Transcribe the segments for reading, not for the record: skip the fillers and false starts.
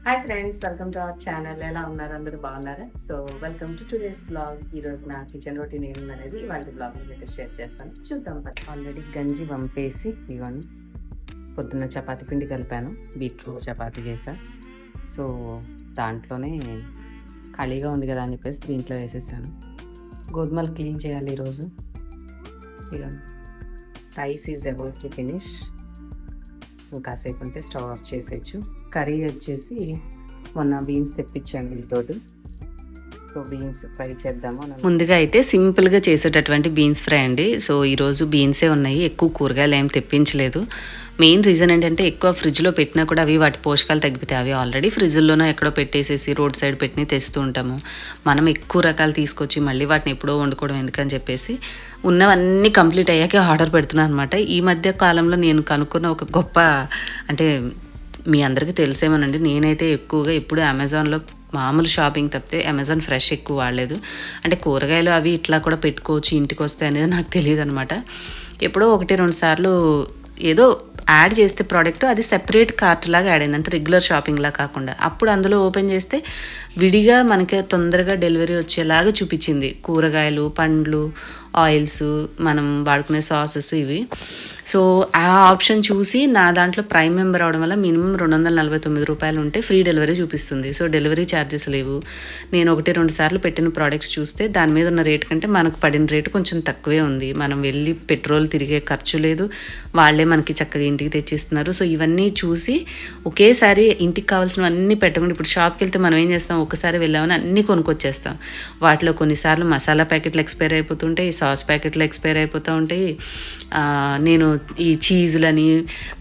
Hi friends, welcome to our channel. ఎలా ఉన్నారు? అందరూ బాగున్నారా? So welcome to today's vlog. ఈ రోజు నా కిచెన్ రొటీన్ ఏముందనేది ఇవాళ వ్లాగ్ మీతో షేర్ చేస్తాను. చూద్దాం. ఆల్రెడీ గంజి వంపేసి ఇవన్నీ పొద్దున్న చపాతీ పిండి కలిపాను, బీట్రూట్ చపాతీ చేసా. సో దాంట్లోనే ఖాళీగా ఉంది కదా అని చెప్పేసి దీంట్లో వేసేసాను. గోధుమలు క్లీన్ చేయాలి ఈరోజు. ఇక rice is about to finish. ఇంకాసేపు ఉంటే స్టవ్ ఆఫ్ చేసేయచ్చు. కర్రీ వచ్చేసి మొన్న బీన్స్ తెప్పించాను వీటితోటి. సో బీన్స్ ఫ్రై చేద్దాము. ముందుగా అయితే సింపుల్గా చేసేటటువంటి బీన్స్ ఫ్రై అండి. సో ఈరోజు బీన్సే ఉన్నాయి, ఎక్కువ కూరగాయలు ఏం తెప్పించలేదు. మెయిన్ రీజన్ ఏంటంటే ఎక్కువ ఫ్రిడ్జ్లో పెట్టినా కూడా అవి వాటి పోషకాలు తగ్గిపోతాయి. అవి ఆల్రెడీ ఫ్రిడ్జ్లోనో ఎక్కడో పెట్టేసేసి రోడ్ సైడ్ పెట్టిన తెస్తూ ఉంటాము. మనం ఎక్కువ రకాలు తీసుకొచ్చి మళ్ళీ వాటిని ఎప్పుడో వండుకోవడం ఎందుకని చెప్పేసి ఉన్నవన్నీ కంప్లీట్ అయ్యాకే ఆర్డర్ పెడుతున్నాను అనమాట. ఈ మధ్య కాలంలో నేను కనుక్కున్న ఒక గొప్ప, అంటే మీ అందరికీ తెలిసేమోనండి, నేనైతే ఎక్కువగా ఎప్పుడు అమెజాన్లో మామూలు షాపింగ్ తప్పితే అమెజాన్ ఫ్రెష్ ఎక్కువ వాడలేదు. అంటే కూరగాయలు అవి ఇట్లా కూడా పెట్టుకోవచ్చు ఇంటికి వస్తాయి అనేది నాకు తెలియదు అనమాట. ఎప్పుడో 1-2 సార్లు ఏదో యాడ్ చేస్తే ప్రోడక్ట్ అది సెపరేట్ కార్ట్ లాగా యాడ్ అయింది, అంటే రెగ్యులర్ షాపింగ్లా కాకుండా. అప్పుడు అందులో ఓపెన్ చేస్తే విడిగా మనకి తొందరగా డెలివరీ వచ్చేలాగా చూపించింది. కూరగాయలు, పండ్లు, ఆయిల్స్, మనం వాడుకునే సాసెస్ ఇవి. సో ఆ ఆప్షన్ చూసి నా దాంట్లో ప్రైమ్ మెంబర్ అవడం వల్ల మినిమం 249 రూపాయలు ఉంటే ఫ్రీ డెలివరీ చూపిస్తుంది. సో డెలివరీ ఛార్జెస్ లేవు. నేను 1-2 సార్లు పెట్టిన ప్రోడక్ట్స్ చూస్తే దాని మీద ఉన్న రేట్ కంటే మనకు పడిన రేటు కొంచెం తక్కువే ఉంది. మనం వెళ్ళి పెట్రోల్ తిరిగే ఖర్చు లేదు, వాళ్ళే మనకి చక్కగా ఇంటికి తెచ్చిస్తున్నారు. సో ఇవన్నీ చూసి ఒకేసారి ఇంటికి కావాల్సినవన్నీ పెట్టకుండా, ఇప్పుడు షాప్కి వెళ్తే మనం ఏం చేస్తాం, ఒకసారి వెళ్ళామని అన్నీ కొనుక్కొచ్చేస్తాం. వాటిలో కొన్నిసార్లు మసాలా ప్యాకెట్లు ఎక్స్పైర్ అయిపోతుంటాయి, సాస్ ప్యాకెట్లు ఎక్స్పైర్ అయిపోతూ ఉంటాయి. నేను ఈ చీజ్లని,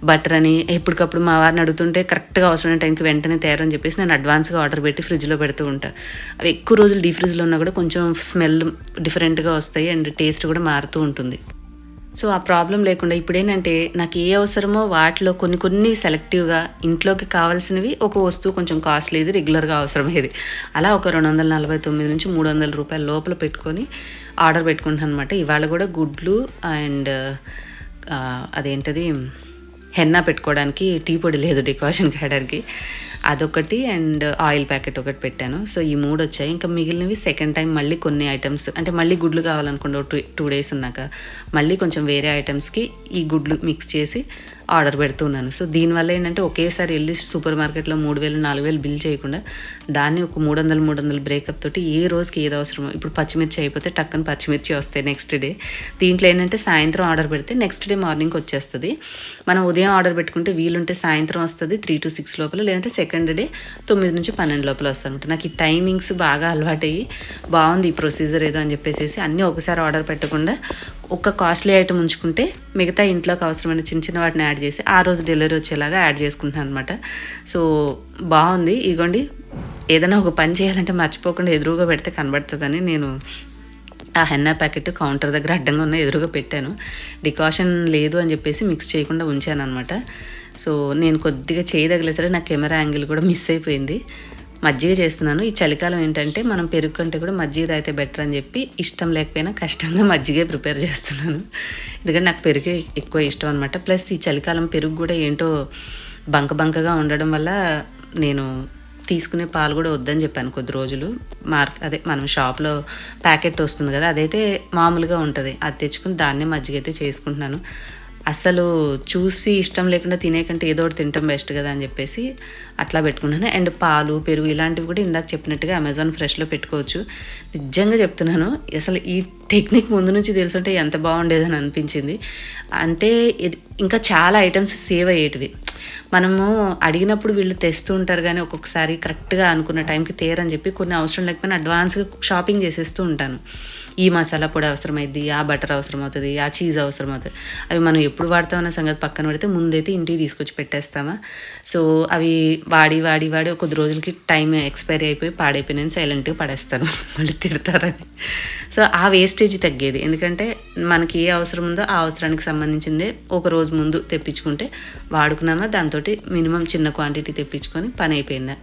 బటర్ అని ఎప్పటికప్పుడు మా వారిని అడుగుతుంటే కరెక్ట్గా అవసరమైన టైంకి వెంటనే తయారని చెప్పేసి నేను అడ్వాన్స్గా ఆర్డర్ పెట్టి ఫ్రిడ్జ్లో పెడుతూ ఉంటాను. అవి ఎక్కువ రోజులు డీ ఫ్రిడ్జ్లో ఉన్నా కూడా కొంచెం స్మెల్ డిఫరెంట్గా వస్తాయి అండ్ టేస్ట్ కూడా మారుతూ ఉంటుంది. సో ఆ ప్రాబ్లం లేకుండా ఇప్పుడేంటంటే నాకు ఏ అవసరమో వాటిలో కొన్ని సెలెక్టివ్గా ఇంట్లోకి కావాల్సినవి, ఒక వస్తువు కొంచెం కాస్ట్లీది రెగ్యులర్గా అవసరమయ్యేది, అలా ఒక 249 నుంచి 300 రూపాయల లోపల పెట్టుకొని ఆర్డర్ పెట్టుకుంటాను అనమాట. ఇవాళ కూడా గుడ్లు అండ్ అదేంటది హెన్నా పెట్టుకోవడానికి టీ పొడి లేదు డికాషన్ కాయడానికి, అదొకటి అండ్ ఆయిల్ ప్యాకెట్ ఒకటి పెట్టాను. సో ఈ 3 వచ్చాయి. ఇంకా మిగిలినవి సెకండ్ టైం మళ్ళీ కొన్ని ఐటమ్స్, అంటే మళ్ళీ గుడ్లు కావాలనుకోండి 2 డేస్ ఉన్నాక మళ్ళీ కొంచెం వేరే ఐటమ్స్కి ఈ గుడ్లు మిక్స్ చేసి ఆర్డర్ పెడుతున్నాను. సో దీనివల్ల ఏంటంటే ఒకేసారి వెళ్ళి సూపర్ మార్కెట్లో 3,000-4,000 బిల్ చేయకుండా దాన్ని ఒక 300 బ్రేకప్ తోటి ఏ రోజుకి ఏది అవసరమో, ఇప్పుడు పచ్చిమిర్చి అయిపోతే టక్కన పచ్చిమిర్చి వస్తాయి నెక్స్ట్ డే. దీంట్లో ఏంటంటే సాయంత్రం ఆర్డర్ పెడితే నెక్స్ట్ డే మార్నింగ్కి వచ్చేస్తుంది. మనం ఉదయం ఆర్డర్ పెట్టుకుంటే వీలుంటే సాయంత్రం వస్తుంది 3 to 6 లోపల, లేదంటే సెకండ్ డే 9 నుంచి 12 లోపల వస్తుంది అనమాట. నాకు ఈ టైమింగ్స్ బాగా అలవాటయ్యి బాగుంది ఈ ప్రొసీజర్ ఏదో అని చెప్పేసి అన్నీ ఒకసారి ఆర్డర్ పెట్టకుండా ఒక కాస్ట్లీ ఐటమ్ ఉంచుకుంటే మిగతా ఇంట్లోకి అవసరమైన చిన్న వాటిని యాడ్ చేసి ఆ రోజు డెలివరీ వచ్చేలాగా యాడ్ చేసుకుంటున్నాను అనమాట. సో బాగుంది. ఇగోండి, ఏదైనా ఒక పని చేయాలంటే మర్చిపోకుండా ఎదురుగా పెడితే కనబడుతుందని నేను ఆ హెన్నా ప్యాకెట్ కౌంటర్ దగ్గర అడ్డంగా ఉన్న ఎదురుగా పెట్టాను. డికాషన్ లేదు అని చెప్పేసి మిక్స్ చేయకుండా ఉంచాను అనమాట. సో నేను కొద్దిగా చేయదగలేసరి నా కెమెరా యాంగిల్ కూడా మిస్ అయిపోయింది. మజ్జిగ చేస్తున్నాను. ఈ చలికాలం ఏంటంటే మనం పెరుగు కంటే కూడా మజ్జిగ తాగితే బెటర్ అని చెప్పి ఇష్టం లేకపోయినా కష్టంగా మజ్జిగే ప్రిపేర్ చేస్తున్నాను. ఎందుకంటే నాకు పెరుగు ఎక్కువ ఇష్టం అనమాట. ప్లస్ ఈ చలికాలం పెరుగు కూడా ఏంటో బంకగా ఉండడం వల్ల నేను తీసుకునే పాలు కూడా వద్దని చెప్పాను కొద్ది రోజులు. అదే మనం షాప్లో ప్యాకెట్ వస్తుంది కదా, అదైతే మామూలుగా ఉంటుంది, అది తెచ్చుకుని దాన్నే మజ్జిగ అయితే చేసుకుంటున్నాను. అసలు చూసి ఇష్టం లేకుండా తినే కంటే ఏదో ఒకటి తినటం బెస్ట్ కదా అని చెప్పేసి అట్లా పెట్టుకున్నాను. అండ్ పాలు, పెరుగు ఇలాంటివి కూడా ఇందాక చెప్పినట్టుగా అమెజాన్ ఫ్రెష్లో పెట్టుకోవచ్చు. నిజంగా చెప్తున్నాను, అసలు ఈ టెక్నిక్ ముందు నుంచి తెలుసుంటే ఎంత బాగుండేదని అనిపించింది. అంటే ఇది ఇంకా చాలా ఐటమ్స్ సేవ్ అయ్యేటివి. మనము అడిగినప్పుడు వీళ్ళు తెస్తూ ఉంటారు, కానీ ఒక్కొక్కసారి కరెక్ట్గా అనుకున్న టైంకి తేరని చెప్పి కొన్ని అవసరం లేకపోయినా అడ్వాన్స్గా షాపింగ్ చేసేస్తూ ఉంటాను. ఈ మసాలా పొడి అవసరమైద్ది, ఆ బటర్ అవసరం అవుతుంది, ఆ చీజ్ అవసరం అవుతుంది. అవి మనం ఎప్పుడు వాడతామన్న సంగతి పక్కన పెడితే ముందైతే ఇంటికి తీసుకొచ్చి పెట్టేస్తామా. సో అవి వాడి కొద్ది రోజులకి టైం ఎక్స్పైరీ అయిపోయి పాడైపోయినాయని సైలెంట్గా పడేస్తాను, మళ్ళీ తిడతారని. సో ఆ వేస్టేజ్ తగ్గేది. ఎందుకంటే మనకి ఏ అవసరం ఉందో ఆ అవసరానికి సంబంధించిందే ఒక రోజు ముందు తెప్పించుకుంటే వాడుకున్నామా, దాంతో మినిమం చిన్న క్వాంటిటీ తెప్పించుకొని పని అయిపోయిందా.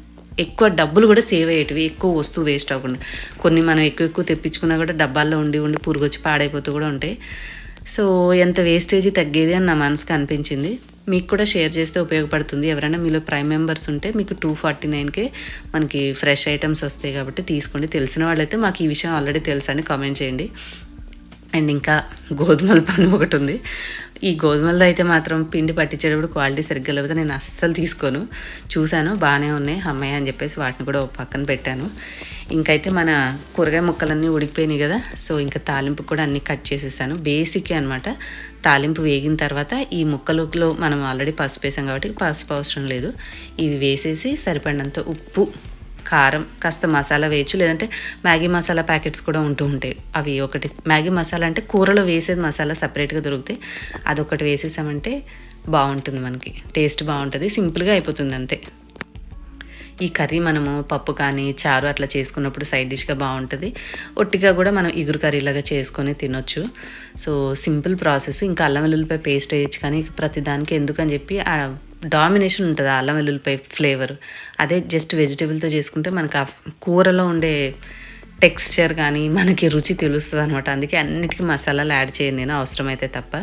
ఎక్కువ డబ్బులు కూడా సేవ్ అయ్యేటివి, ఎక్కువ వస్తువు వేస్ట్ అవ్వకుండా. కొన్ని మనం ఎక్కువ తెప్పించుకున్నా కూడా డబ్బాల్లో ఉండి పురుగు వచ్చి పాడైపోతూ కూడా ఉంటాయి. సో ఎంత వేస్టేజీ తగ్గేది అని నా మనసుకు అనిపించింది. మీకు కూడా షేర్ చేస్తే ఉపయోగపడుతుంది. ఎవరైనా మీలో ప్రైమ్ మెంబర్స్ ఉంటే మీకు 249కే మనకి ఫ్రెష్ ఐటమ్స్ వస్తాయి కాబట్టి తీసుకోండి. తెలిసిన వాళ్ళైతే మాకు ఈ విషయం ఆల్రెడీ తెలుసు అని కామెంట్ చేయండి. అండ్ ఇంకా గోధుమల పని ఒకటి ఉంది. ఈ గోధుమలది అయితే మాత్రం పిండి పట్టించేటప్పుడు క్వాలిటీ సరిగ్గా లేకపోతే నేను అస్సలు తీసుకోను. చూశాను బాగానే ఉన్నాయి అమ్మాయి అని చెప్పేసి వాటిని కూడా పక్కన పెట్టాను. ఇంకైతే మన కూరగాయ ముక్కలన్నీ ఉడికిపోయినాయి కదా, సో ఇంకా తాలింపు కూడా అన్నీ కట్ చేసేసాను. బేసిక్ అనమాట. తాలింపు వేగిన తర్వాత ఈ ముక్కలలో మనం ఆల్రెడీ పసుపు వేసాం కాబట్టి పసుపు అవసరం లేదు. ఇవి వేసేసి సరిపడినంత ఉప్పు, కారం, కాస్త మసాలా వేయచ్చు, లేదంటే మ్యాగీ మసాలా ప్యాకెట్స్ కూడా ఉంటూ ఉంటాయి. అవి ఒకటి మ్యాగీ మసాలా అంటే కూరలో వేసేది మసాలా సపరేట్గా దొరుకుతాయి. అదొకటి వేసేసామంటే బాగుంటుంది, మనకి టేస్ట్ బాగుంటుంది, సింపుల్గా అయిపోతుంది అంతే. ఈ కర్రీ మనము పప్పు కానీ చారు అట్లా చేసుకున్నప్పుడు సైడ్ డిష్గా బాగుంటుంది. ఒట్టిగా కూడా మనం ఇగురు కర్రీలాగా చేసుకొని తినొచ్చు. So simple process. ఇంకా అల్లం వెల్లుల్లిపాయ పేస్ట్ వేయచ్చు, కానీ ప్రతి దానికి ఎందుకని చెప్పి ఆ డామినేషన్ ఉంటుంది ఆ అల్లం వెల్లుల్లిపాయ ఫ్లేవర్. అదే జస్ట్ వెజిటేబుల్తో చేసుకుంటే మనకు ఆ కూరలో ఉండే టెక్స్చర్ కానీ మనకి రుచి తెలుస్తుంది అనమాట. అందుకే అన్నిటికీ మసాలాలు యాడ్ చేయను నేను, అవసరమైతే తప్ప.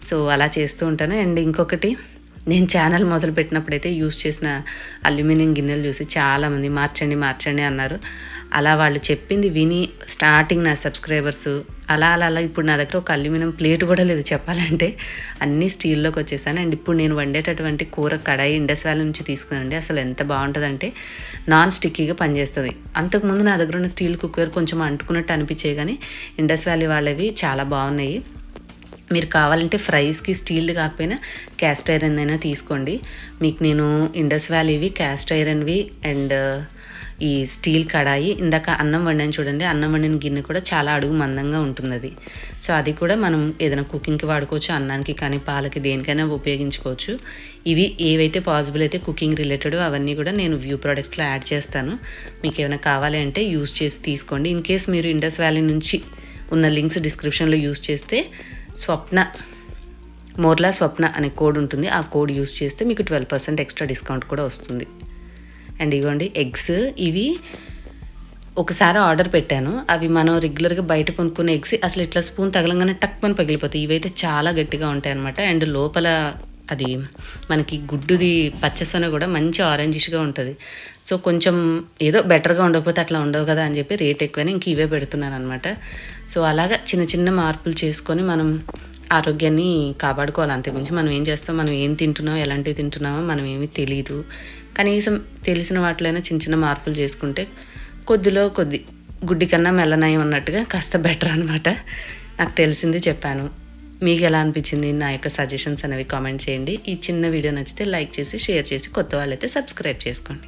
సో అలా చేస్తూ ఉంటాను. అండ్ ఇంకొకటి, నేను ఛానల్ మొదలుపెట్టినప్పుడైతే యూస్ చేసిన అల్యూమినియం గిన్నెలు చూసి చాలామంది మార్చండి అన్నారు. అలా వాళ్ళు చెప్పింది విని స్టార్టింగ్ నా సబ్స్క్రైబర్స్ అలా ఇప్పుడు నా దగ్గర ఒక అల్యూమినియం ప్లేట్ కూడా లేదు చెప్పాలంటే. అన్నీ స్టీల్లోకి వచ్చేసాను. అండ్ ఇప్పుడు నేను వండేటటువంటి కూర కడాయి ఇండస్ వ్యాలీ నుంచి తీసుకున్నానండి. అసలు ఎంత బాగుంటుందంటే నాన్ స్టిక్కీగా పనిచేస్తుంది. అంతకుముందు నా దగ్గర ఉన్న స్టీల్ కుక్వేర్ కొంచెం అంటుకున్నట్టు అనిపించేవి, కానీ ఇండస్ వ్యాలీ వాళ్ళవి చాలా బాగున్నాయి. మీరు కావాలంటే ఫ్రైస్కి స్టీల్ది కాకపోయినా క్యాస్ట్ ఐరన్ అయినా తీసుకోండి. మీకు నేను ఇండస్ వ్యాలీవి, క్యాస్ట్ ఐరన్వి అండ్ ఈ స్టీల్ కడాయి, ఇందాక అన్నం వండాను చూడండి, అన్నం వండిన గిన్నె కూడా చాలా అడుగు మందంగా ఉంటుంది అది. సో అది కూడా మనం ఏదైనా కుకింగ్కి వాడుకోవచ్చు, అన్నానికి కానీ పాలకి దేనికైనా ఉపయోగించుకోవచ్చు. ఇవి ఏవైతే పాసిబుల్ అయితే కుకింగ్ రిలేటెడ్ అవన్నీ కూడా నేను వ్యూ ప్రోడక్ట్స్లో యాడ్ చేస్తాను. మీకు ఏమైనా కావాలి అంటే యూస్ చేసి తీసుకోండి. ఇన్ కేస్ మీరు ఇండస్ వ్యాలీ నుంచి ఉన్న లింక్స్ డిస్క్రిప్షన్లో యూస్ చేస్తే మోర్లా స్వప్న అనే కోడ్ ఉంటుంది. ఆ కోడ్ యూస్ చేస్తే మీకు 12% ఎక్స్ట్రా డిస్కౌంట్ కూడా వస్తుంది. అండ్ ఇవ్వండి ఎగ్స్, ఇవి ఒకసారి ఆర్డర్ పెట్టాను. అవి మనం రెగ్యులర్గా బయట కొనుక్కునే ఎగ్స్ అసలు ఇట్లా స్పూన్ తగలంగానే టక్మని పగిలిపోతాయి. ఇవైతే చాలా గట్టిగా ఉంటాయి అనమాట. అండ్ లోపల అది మనకి గుడ్డుది పచ్చసొన కూడా మంచి ఆరెంజిష్గా ఉంటుంది. సో కొంచెం ఏదో బెటర్గా ఉండకపోతే అట్లా ఉండవు కదా అని చెప్పి రేట్ ఎక్కువని ఇంక ఇవే పెడుతున్నాను అనమాట. సో అలాగా చిన్న మార్పులు చేసుకొని మనం ఆరోగ్యాన్ని కాపాడుకోవాలి. అంతకుమించి మనం ఏం చేస్తాం, మనం ఏం తింటున్నామో ఎలాంటివి తింటున్నామో మనం ఏమీ తెలియదు. కనీసం తెలిసిన వాటిలోనే చిన్న మార్పులు చేసుకుంటే కొద్దిలో కొద్ది గుడ్డి కన్నా మెల్లనయం అన్నట్టుగా కాస్త బెటర్ అనమాట. నాకు తెలిసింది చెప్పాను. మీకు ఎలా అనిపించింది నా యొక్క సజెషన్స్ అనేవి కామెంట్ చేయండి. ఈ చిన్న వీడియో నచ్చితే లైక్ చేసి షేర్ చేసి కొత్త వాళ్ళైతే సబ్స్క్రైబ్ చేసుకోండి.